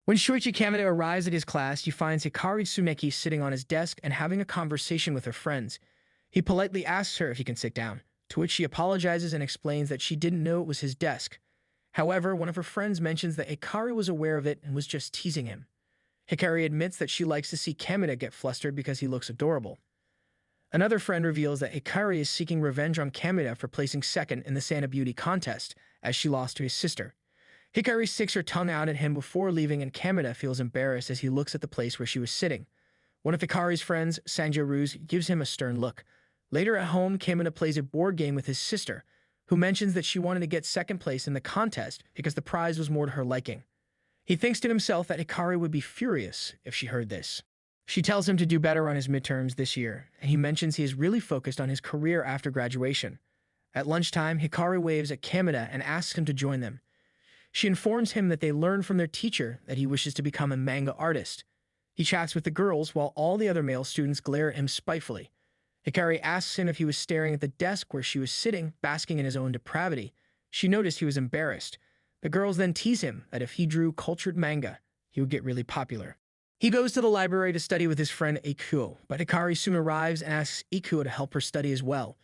When Shoichi Kamada arrives at his class, he finds Hikari Tsuneki sitting on his desk and having a conversation with her friends. He politely asks her if he can sit down, to which she apologizes and explains that she didn't know it was his desk. However, one of her friends mentions that Hikari was aware of it and was just teasing him. Hikari admits that she likes to see Kamada get flustered because he looks adorable. Another friend reveals that Hikari is seeking revenge on Kamada for placing second in the Santa Beauty contest, as she lost to his sister. Hikari sticks her tongue out at him before leaving, and Kamada feels embarrassed as he looks at the place where she was sitting. One of Hikari's friends, Sanjo Ruse, gives him a stern look. Later at home, Kamada plays a board game with his sister, who mentions that she wanted to get second place in the contest because the prize was more to her liking. He thinks to himself that Hikari would be furious if she heard this. She tells him to do better on his midterms this year, and he mentions he is really focused on his career after graduation. At lunchtime, Hikari waves at Kamada and asks him to join them. She informs him that they learned from their teacher that he wishes to become a manga artist. He chats with the girls while all the other male students glare at him spitefully. Hikari asks him if he was staring at the desk where she was sitting, basking in his own depravity. She noticed he was embarrassed. The girls then tease him that if he drew cultured manga, he would get really popular. He goes to the library to study with his friend Ikuo, but Hikari soon arrives and asks Ikuo to help her study as well.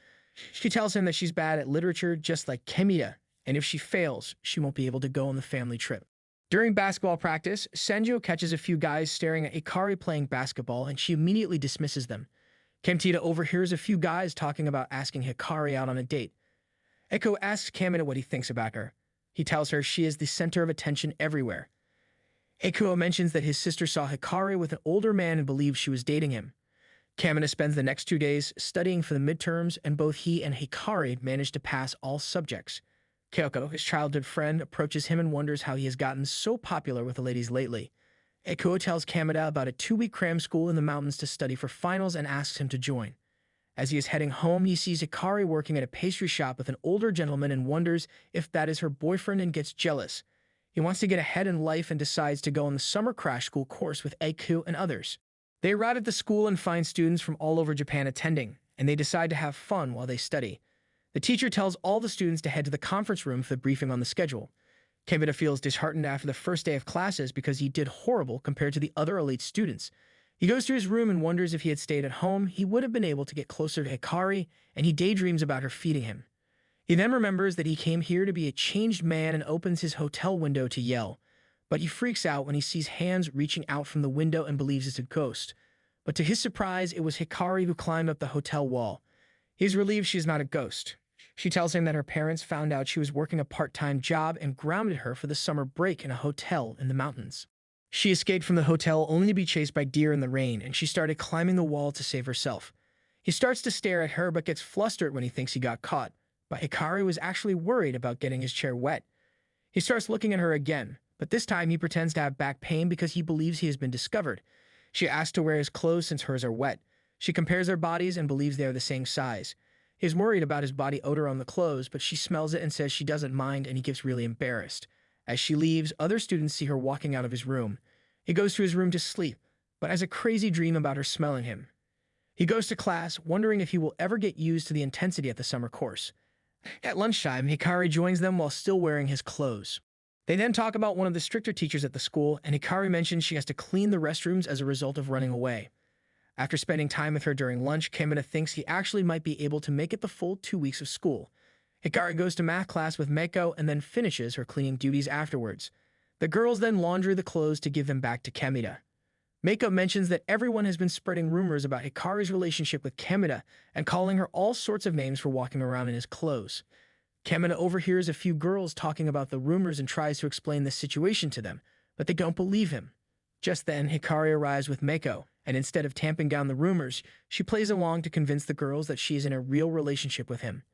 She tells him that she's bad at literature just like Kemida, and if she fails, she won't be able to go on the family trip. During basketball practice, Senjo catches a few guys staring at Hikari playing basketball, and she immediately dismisses them. Kemtida overhears a few guys talking about asking Hikari out on a date. Eko asks Kamada what he thinks about her. He tells her she is the center of attention everywhere. Ekuo mentions that his sister saw Hikari with an older man and believes she was dating him. Kamada spends the next 2 days studying for the midterms, and both he and Hikari manage to pass all subjects. Kyoko, his childhood friend, approaches him and wonders how he has gotten so popular with the ladies lately. Ekuo tells Kamada about a 2-week cram school in the mountains to study for finals and asks him to join. As he is heading home, he sees Hikari working at a pastry shop with an older gentleman and wonders if that is her boyfriend and gets jealous. He wants to get ahead in life and decides to go on the summer crash school course with Eiku and others. They arrive at the school and find students from all over Japan attending, and they decide to have fun while they study. The teacher tells all the students to head to the conference room for the briefing on the schedule. Kamada feels disheartened after the first day of classes because he did horrible compared to the other elite students. He goes to his room and wonders if he had stayed at home, he would have been able to get closer to Hikari, and he daydreams about her feeding him. He then remembers that he came here to be a changed man and opens his hotel window to yell. But he freaks out when he sees hands reaching out from the window and believes it's a ghost. But to his surprise, it was Hikari who climbed up the hotel wall. He is relieved she is not a ghost. She tells him that her parents found out she was working a part-time job and grounded her for the summer break in a hotel in the mountains. She escaped from the hotel only to be chased by deer in the rain, and she started climbing the wall to save herself. He starts to stare at her but gets flustered when he thinks he got caught. But Hikari was actually worried about getting his chair wet. He starts looking at her again, but this time he pretends to have back pain because he believes he has been discovered. She asks to wear his clothes since hers are wet. She compares their bodies and believes they are the same size. He is worried about his body odor on the clothes, but she smells it and says she doesn't mind, and he gets really embarrassed. As she leaves, other students see her walking out of his room. He goes to his room to sleep, but has a crazy dream about her smelling him. He goes to class, wondering if he will ever get used to the intensity at the summer course. At lunchtime, Hikari joins them while still wearing his clothes. They then talk about one of the stricter teachers at the school, and Hikari mentions she has to clean the restrooms as a result of running away. After spending time with her during lunch, Kamada thinks he actually might be able to make it the full 2 weeks of school. Hikari goes to math class with Meiko and then finishes her cleaning duties afterwards. The girls then laundry the clothes to give them back to Kamada. Meiko mentions that everyone has been spreading rumors about Hikari's relationship with Kamada and calling her all sorts of names for walking around in his clothes. Kamada overhears a few girls talking about the rumors and tries to explain the situation to them, but they don't believe him. Just then, Hikari arrives with Meiko, and instead of tamping down the rumors, she plays along to convince the girls that she is in a real relationship with him.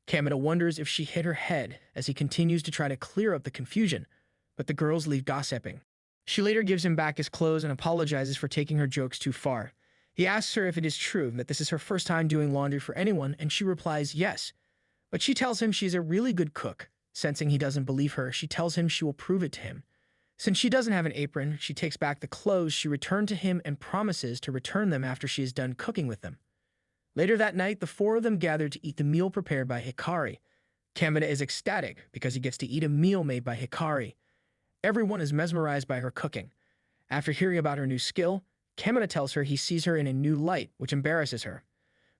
Kamada wonders if she hit her head as he continues to try to clear up the confusion, but the girls leave gossiping. She later gives him back his clothes and apologizes for taking her jokes too far. He asks her if it is true that this is her first time doing laundry for anyone, and she replies yes. But she tells him she's a really good cook. Sensing he doesn't believe her, she tells him she will prove it to him. Since she doesn't have an apron, she takes back the clothes she returned to him and promises to return them after she is done cooking with them. Later that night, the 4 of them gather to eat the meal prepared by Hikari. Kamada is ecstatic because he gets to eat a meal made by Hikari. Everyone is mesmerized by her cooking. After hearing about her new skill, Kamina tells her he sees her in a new light, which embarrasses her.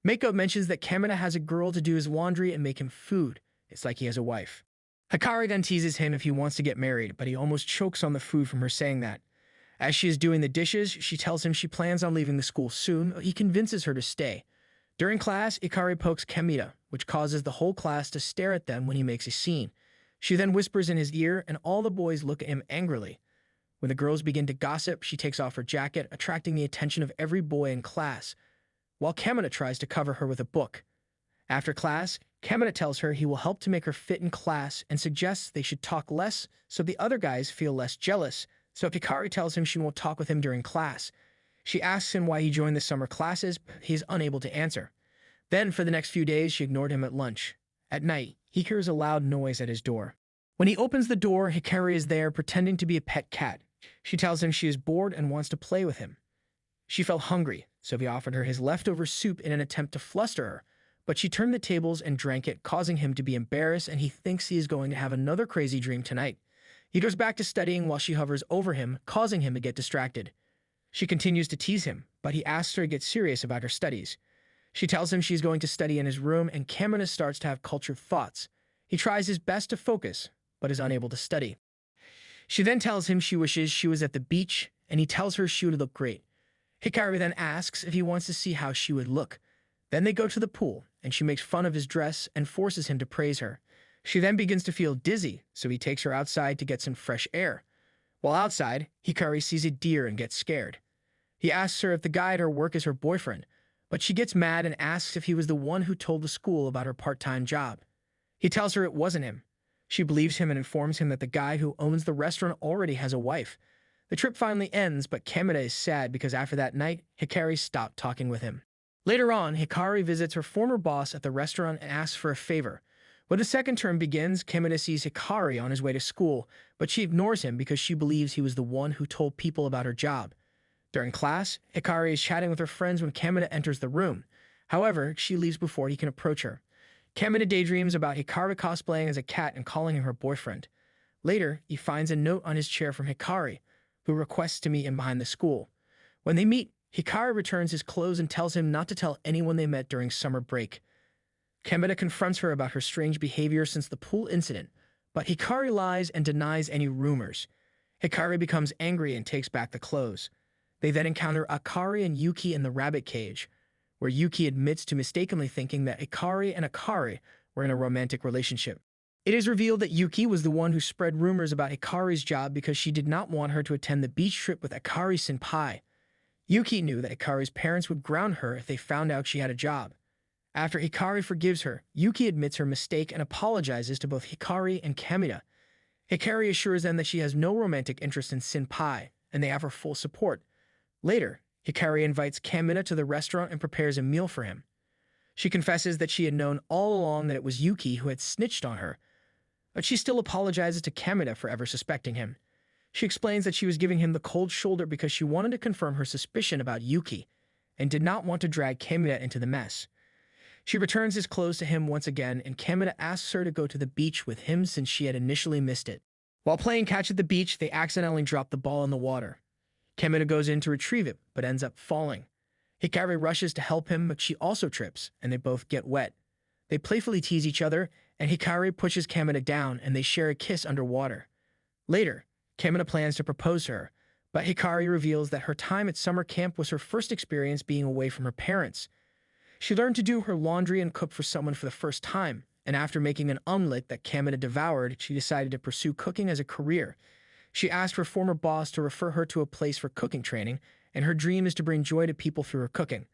Mako mentions that Kamina has a girl to do his laundry and make him food. It's like he has a wife. Hikari then teases him if he wants to get married, but he almost chokes on the food from her saying that. As she is doing the dishes, she tells him she plans on leaving the school soon, but he convinces her to stay. During class, Hikari pokes Kamina, which causes the whole class to stare at them when he makes a scene. She then whispers in his ear, and all the boys look at him angrily. When the girls begin to gossip, she takes off her jacket, attracting the attention of every boy in class, while Kamina tries to cover her with a book. After class, Kamina tells her he will help to make her fit in class and suggests they should talk less so the other guys feel less jealous, so Hikari tells him she won't talk with him during class. She asks him why he joined the summer classes, but he is unable to answer. Then, for the next few days, she ignored him at lunch. At night, he hears a loud noise at his door. When he opens the door, Hikari is there pretending to be a pet cat. She tells him she is bored and wants to play with him. She felt hungry, so he offered her his leftover soup in an attempt to fluster her, but she turned the tables and drank it, causing him to be embarrassed, and he thinks he is going to have another crazy dream tonight. He goes back to studying while she hovers over him, causing him to get distracted. She continues to tease him, but he asks her to get serious about her studies. She tells him she's going to study in his room, and Kamina starts to have cultured thoughts. He tries his best to focus, but is unable to study. She then tells him she wishes she was at the beach, and he tells her she would look great. Hikari then asks if he wants to see how she would look. Then they go to the pool, and she makes fun of his dress and forces him to praise her. She then begins to feel dizzy, so he takes her outside to get some fresh air. While outside, Hikari sees a deer and gets scared. He asks her if the guy at her work is her boyfriend, but she gets mad and asks if he was the one who told the school about her part-time job. He tells her it wasn't him. She believes him and informs him that the guy who owns the restaurant already has a wife. The trip finally ends, but Kamina is sad because after that night, Hikari stopped talking with him. Later on, Hikari visits her former boss at the restaurant and asks for a favor. When the second term begins, Kamina sees Hikari on his way to school, but she ignores him because she believes he was the one who told people about her job. During class, Hikari is chatting with her friends when Kamina enters the room. However, she leaves before he can approach her. Kamina daydreams about Hikari cosplaying as a cat and calling him her boyfriend. Later, he finds a note on his chair from Hikari, who requests to meet him behind the school. When they meet, Hikari returns his clothes and tells him not to tell anyone they met during summer break. Kamina confronts her about her strange behavior since the pool incident, but Hikari lies and denies any rumors. Hikari becomes angry and takes back the clothes. They then encounter Akari and Yuki in the rabbit cage, where Yuki admits to mistakenly thinking that Hikari and Akari were in a romantic relationship. It is revealed that Yuki was the one who spread rumors about Hikari's job because she did not want her to attend the beach trip with Akari-senpai. Yuki knew that Hikari's parents would ground her if they found out she had a job. After Hikari forgives her, Yuki admits her mistake and apologizes to both Hikari and Kamina. Hikari assures them that she has no romantic interest in senpai, and they have her full support. Later, Hikari invites Kamina to the restaurant and prepares a meal for him. She confesses that she had known all along that it was Yuki who had snitched on her, but she still apologizes to Kamina for ever suspecting him. She explains that she was giving him the cold shoulder because she wanted to confirm her suspicion about Yuki and did not want to drag Kamina into the mess. She returns his clothes to him once again, and Kamina asks her to go to the beach with him since she had initially missed it. While playing catch at the beach, they accidentally drop the ball in the water. Kamina goes in to retrieve it, but ends up falling. Hikari rushes to help him, but she also trips, and they both get wet. They playfully tease each other, and Hikari pushes Kamina down, and they share a kiss underwater. Later, Kamina plans to propose to her, but Hikari reveals that her time at summer camp was her first experience being away from her parents. She learned to do her laundry and cook for someone for the first time, and after making an omelet that Kamina devoured, she decided to pursue cooking as a career. She asked her former boss to refer her to a place for cooking training, and her dream is to bring joy to people through her cooking.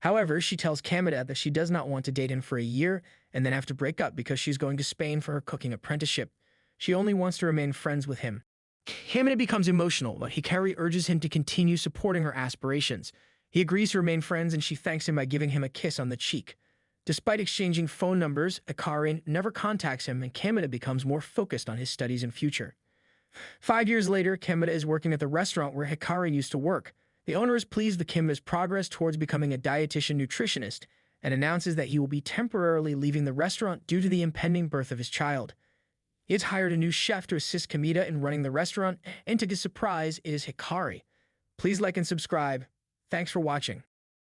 However, she tells Kamina that she does not want to date him for a year and then have to break up because she's going to Spain for her cooking apprenticeship. She only wants to remain friends with him. Kamina becomes emotional, but Hikari urges him to continue supporting her aspirations. He agrees to remain friends, and she thanks him by giving him a kiss on the cheek. Despite exchanging phone numbers, Hikari never contacts him, and Kamina becomes more focused on his studies and future. 5 years later, Kamina is working at the restaurant where Hikari used to work. The owner is pleased with Kamina's progress towards becoming a dietitian nutritionist and announces that he will be temporarily leaving the restaurant due to the impending birth of his child. He has hired a new chef to assist Kamita in running the restaurant, and to his surprise, it is Hikari. Please like and subscribe. Thanks for watching.